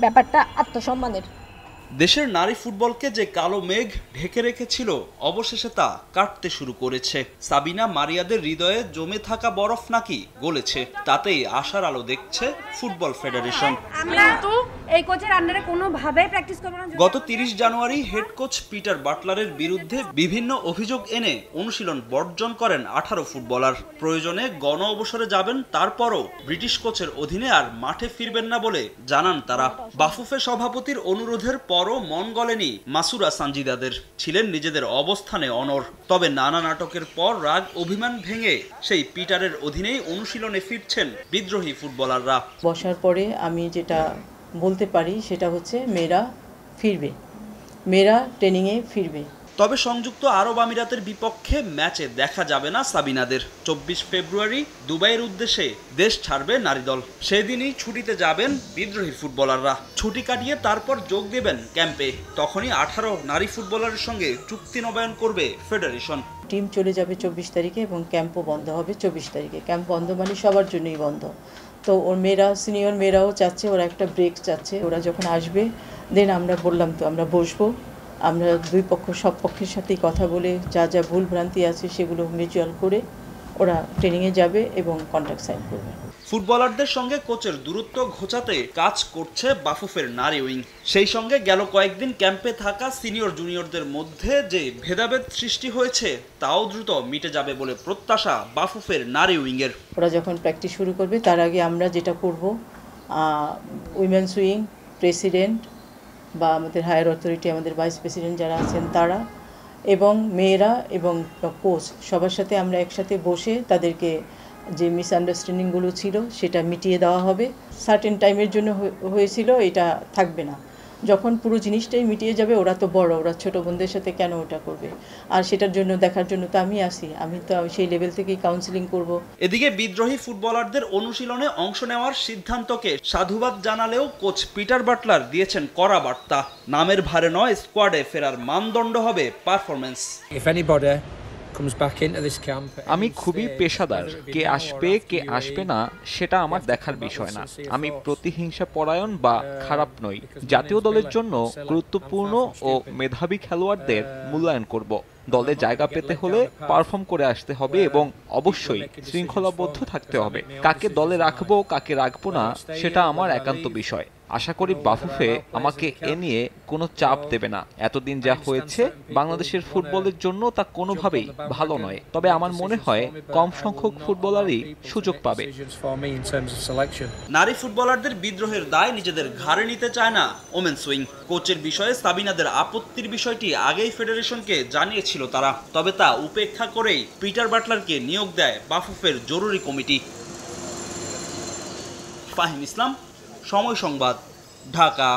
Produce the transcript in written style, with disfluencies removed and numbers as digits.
ব্যাপারটা আত্মসম্মানের। দেশের নারী ফুটবলকে যে কালো মেঘ ঢেকে রেখেছিল অবশেষে তা কাটতে শুরু করেছে। সাবিনা মারিয়াদের হৃদয়ে জমে থাকা বরফ নাকি গলেছে, তাতেই আশার আলো দেখছে ফুটবল ফেডারেশন। আমরা তো এই কোচের আন্ডারে কোনোভাবে প্র্যাকটিস করব না। গত ৩০ জানুয়ারি হেড কোচ পিটার বাটলারের বিরুদ্ধে বিভিন্ন অভিযোগ এনে অনুশীলন বর্জন করেন 18 ফুটবলার। প্রয়োজনে গণ অবসরে যাবেন, তারপরও ব্রিটিশ কোচের অধীনে আর মাঠে ফিরবেন না বলে জানান তারা। বাফুফে সভাপতির অনুরোধের পরও মন গলেনি মাসুরা সানজিদাদের, ছিলেন নিজেদের অবস্থানে অনড়। তবে নানা নাটকের পর রাগ অভিমান ভেঙে সেই পিটারের অধীনেই অনুশীলনে ফিরছেন বিদ্রোহী ফুটবলাররা। বসার পরে আমি যেটা বলতে পারি সেটা হচ্ছে মেয়েরা ফিরবে, মেয়েরা ট্রেনিংয়ে ফিরবে। তবে সংযুক্ত আরব আমিরাতের বিপক্ষে ম্যাচে দেখা যাবে না সাবিনাদের। 24 ফেব্রুয়ারি দুবাইয়ের উদ্দেশ্যে দেশ ছাড়বে নারী দল। সেদিনই ছুটিতে যাবেন বিদ্রোহী ফুটবলাররা। ছুটি কাটিয়ে তারপর যোগ দেবেন ক্যাম্পে। তখনই 18 নারী ফুটবলারের সঙ্গে চুক্তি নবায়ন করবে ফেডারেশন। টিম চলে যাবে 24 তারিখে এবং ক্যাম্পও বন্ধ হবে 24 তারিখে। ক্যাম্প বন্ধ মানে সবার জন্যই বন্ধ। তো ওর মেয়েরা, সিনিয়র মেয়েরাও চাচ্ছে, ওরা একটা ব্রেক চাচ্ছে। ওরা যখন আসবে দেন আমরা বললাম তো আমরা বসবো, আমরা দুই পক্ষ সব পক্ষের সাথেই কথা বলে যা যা ভুল ভ্রান্তি আছে সেগুলো মিউচুয়াল করে ওরা ট্রেনিংয়ে যাবে এবং কন্ট্রাক্ট সাইন করবে। ফুটবলারদের সঙ্গে কোচের দূরত্ব ঘোচাতে কাজ করছে বাফুফের নারী উইং। সেই সঙ্গে গেল কয়েকদিন ক্যাম্পে থাকা সিনিয়র জুনিয়রদের মধ্যে যে ভেদাভেদ সৃষ্টি হয়েছে তাও দ্রুত মিটে যাবে বলে প্রত্যাশা বাফুফের নারী উইংয়ের। ওরা যখন প্র্যাকটিস শুরু করবে তার আগে আমরা যেটা করব, উইমেন্স উইং প্রেসিডেন্ট বা আমাদের হায়ার অথরিটি, আমাদের ভাইস প্রেসিডেন্ট যারা আছেন তারা এবং মেয়েরা এবং কোচ সবার সাথে আমরা একসাথে বসে তাদেরকে যে মিসআন্ডারস্ট্যান্ডিংগুলো ছিল সেটা মিটিয়ে দেওয়া হবে। সার্টেন টাইমের জন্য হয়েছিল, এটা থাকবে না। যখন পুরো জিনিসটাই মিটিয়ে যাবে, ওরা তো বড়, ওরা ছোটো বোনদের সাথে কেন ওটা করবে? আর সেটার জন্য দেখার জন্য তো আমি আসি, আমি তো সেই লেভেল থেকেই কাউন্সিলিং করব। এদিকে বিদ্রোহী ফুটবলারদের অনুশীলনে অংশ নেওয়ার সিদ্ধান্তকে সাধুবাদ জানালেও কোচ পিটার বাটলার দিয়েছেন কড়া বার্তা। নামের ভারে নয়, স্কোয়াডে ফেরার মানদণ্ড হবে পারফরম্যান্স। আমি খুবই পেশাদার, কে আসবে না সেটা আমার দেখার বিষয় না। আমি প্রতিহিংসা পরায়ণ বা খারাপ নই। জাতীয় দলের জন্য গুরুত্বপূর্ণ ও মেধাবী খেলোয়াড়দের মূল্যায়ন করব। দলে জায়গা পেতে হলে পারফর্ম করে আসতে হবে এবং অবশ্যই শৃঙ্খলাবদ্ধ থাকতে হবে। কাকে দলে রাখবো কাকে রাখবো না সেটা আমার একান্ত বিষয়। আশা করি বাফুফে আমাকে এ নিয়ে কোনো চাপ দেবে না। এতদিন যা হয়েছে বাংলাদেশের ফুটবলের জন্য তা কোনোভাবেই ভালো নয়। তবে আমার মনে হয় কম সংখ্যক ফুটবলারই সুযোগ পাবে। নারী ফুটবলারদের বিদ্রোহের দায় নিজেদের ঘাড়ে নিতে চায় না ওমেন্স উইং। কোচের বিষয়ে সাবিনাদের আপত্তির বিষয়টি আগেই ফেডারেশনকে জানিয়েছিল তারা। তবে তা উপেক্ষা করেই পিটার বাটলারকে নিয়োগ দেয় বাফুফের জরুরি কমিটি। ফাহিম ইসলাম, সময় সংবাদ, ঢাকা।